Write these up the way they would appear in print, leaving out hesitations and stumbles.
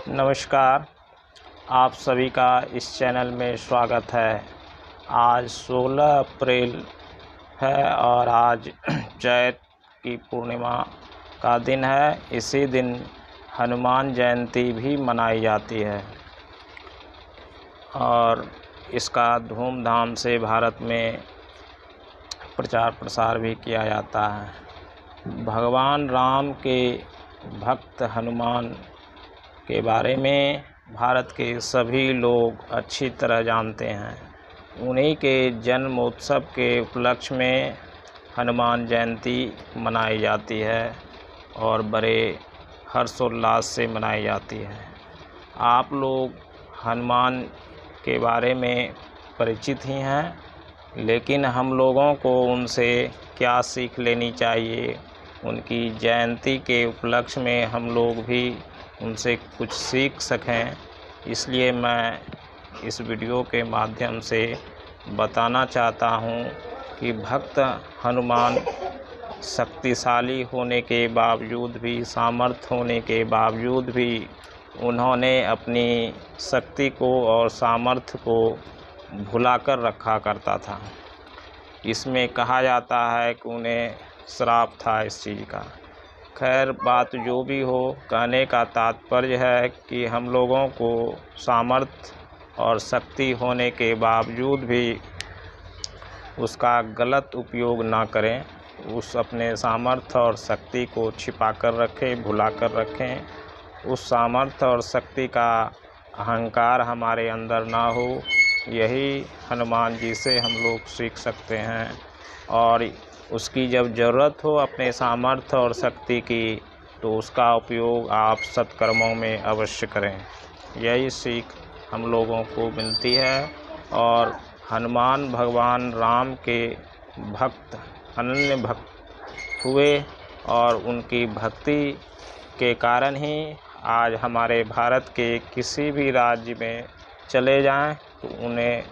नमस्कार, आप सभी का इस चैनल में स्वागत है। आज 16 अप्रैल है और आज चैत की पूर्णिमा का दिन है। इसी दिन हनुमान जयंती भी मनाई जाती है और इसका धूमधाम से भारत में प्रचार प्रसार भी किया जाता है। भगवान राम के भक्त हनुमान के बारे में भारत के सभी लोग अच्छी तरह जानते हैं। उन्हीं के जन्मोत्सव के उपलक्ष्य में हनुमान जयंती मनाई जाती है और बड़े हर्षोल्लास से मनाई जाती है। आप लोग हनुमान के बारे में परिचित ही हैं, लेकिन हम लोगों को उनसे क्या सीख लेनी चाहिए, उनकी जयंती के उपलक्ष्य में हम लोग भी उनसे कुछ सीख सकें, इसलिए मैं इस वीडियो के माध्यम से बताना चाहता हूं कि भक्त हनुमान शक्तिशाली होने के बावजूद भी, सामर्थ्य होने के बावजूद भी उन्होंने अपनी शक्ति को और सामर्थ्य को भुलाकर रखा करता था। इसमें कहा जाता है कि उन्हें श्राप था इस चीज़ का। खैर, बात जो भी हो, कहने का तात्पर्य है कि हम लोगों को सामर्थ्य और शक्ति होने के बावजूद भी उसका गलत उपयोग ना करें। उस अपने सामर्थ्य और शक्ति को छिपा कर रखें, भुला कर रखें। उस सामर्थ्य और शक्ति का अहंकार हमारे अंदर ना हो, यही हनुमान जी से हम लोग सीख सकते हैं। और उसकी जब ज़रूरत हो अपने सामर्थ्य और शक्ति की, तो उसका उपयोग आप सत्कर्मों में अवश्य करें। यही सीख हम लोगों को मिलती है। और हनुमान भगवान राम के भक्त, अनन्य भक्त हुए और उनकी भक्ति के कारण ही आज हमारे भारत के किसी भी राज्य में चले जाएं तो उन्हें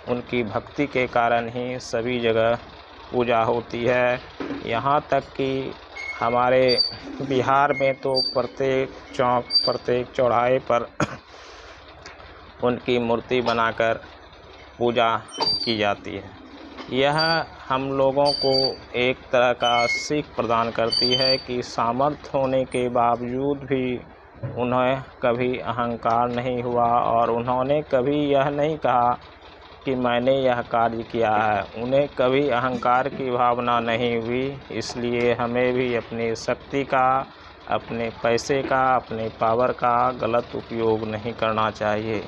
उनकी भक्ति के कारण ही सभी जगह पूजा होती है। यहाँ तक कि हमारे बिहार में तो प्रत्येक चौक, प्रत्येक चौराहे पर उनकी मूर्ति बनाकर पूजा की जाती है। यह हम लोगों को एक तरह का सीख प्रदान करती है कि सामर्थ्य होने के बावजूद भी उन्हें कभी अहंकार नहीं हुआ और उन्होंने कभी यह नहीं कहा कि मैंने यह कार्य किया है। उन्हें कभी अहंकार की भावना नहीं हुई। इसलिए हमें भी अपनी शक्ति का, अपने पैसे का, अपने पावर का गलत उपयोग नहीं करना चाहिए।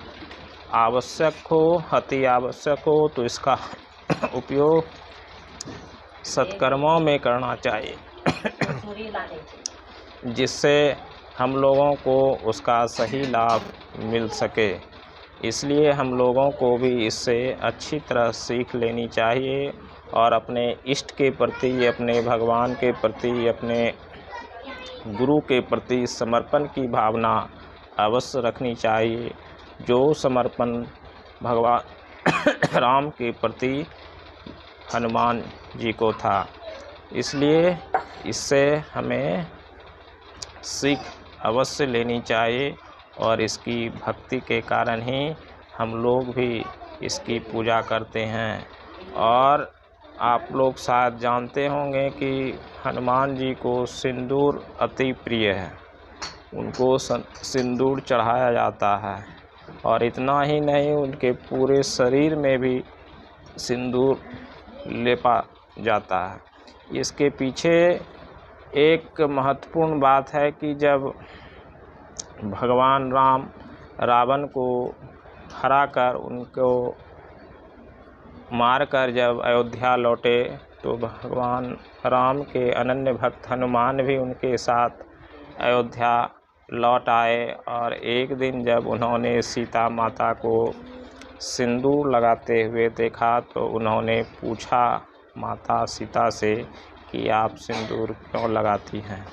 आवश्यक हो, अति आवश्यक हो तो इसका उपयोग सत्कर्मों में करना चाहिए जिससे हम लोगों को उसका सही लाभ मिल सके। इसलिए हम लोगों को भी इससे अच्छी तरह सीख लेनी चाहिए और अपने इष्ट के प्रति, अपने भगवान के प्रति, अपने गुरु के प्रति समर्पण की भावना अवश्य रखनी चाहिए, जो समर्पण भगवान राम के प्रति हनुमान जी को था। इसलिए इससे हमें सीख अवश्य लेनी चाहिए और इसकी भक्ति के कारण ही हम लोग भी इसकी पूजा करते हैं। और आप लोग शायद जानते होंगे कि हनुमान जी को सिंदूर अति प्रिय है। उनको सिंदूर चढ़ाया जाता है और इतना ही नहीं, उनके पूरे शरीर में भी सिंदूर लेपा जाता है। इसके पीछे एक महत्वपूर्ण बात है कि जब भगवान राम रावण को हराकर, उनको मारकर जब अयोध्या लौटे, तो भगवान राम के अनन्य भक्त हनुमान भी उनके साथ अयोध्या लौट आए। और एक दिन जब उन्होंने सीता माता को सिंदूर लगाते हुए देखा तो उन्होंने पूछा माता सीता से कि आप सिंदूर क्यों लगाती हैं।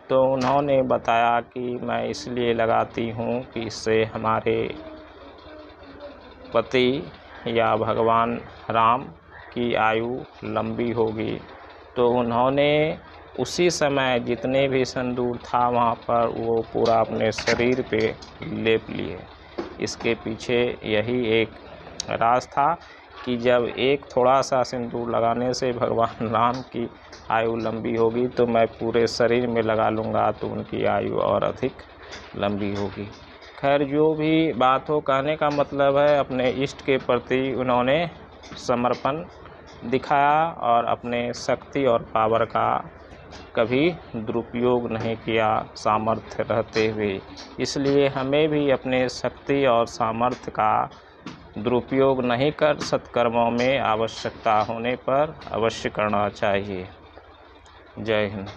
तो उन्होंने बताया कि मैं इसलिए लगाती हूँ कि इससे हमारे पति या भगवान राम की आयु लंबी होगी। तो उन्होंने उसी समय जितने भी सिंदूर था वहाँ पर वो पूरा अपने शरीर पे लेप लिए। इसके पीछे यही एक राज था कि जब एक थोड़ा सा सिंदूर लगाने से भगवान राम की आयु लंबी होगी तो मैं पूरे शरीर में लगा लूँगा तो उनकी आयु और अधिक लंबी होगी। खैर जो भी बात हो, कहने का मतलब है अपने इष्ट के प्रति उन्होंने समर्पण दिखाया और अपने शक्ति और पावर का कभी दुरुपयोग नहीं किया सामर्थ्य रहते हुए। इसलिए हमें भी अपने शक्ति और सामर्थ्य का दुरुपयोग नहीं कर सत्कर्मों में आवश्यकता होने पर अवश्य करना चाहिए। जय हिंद।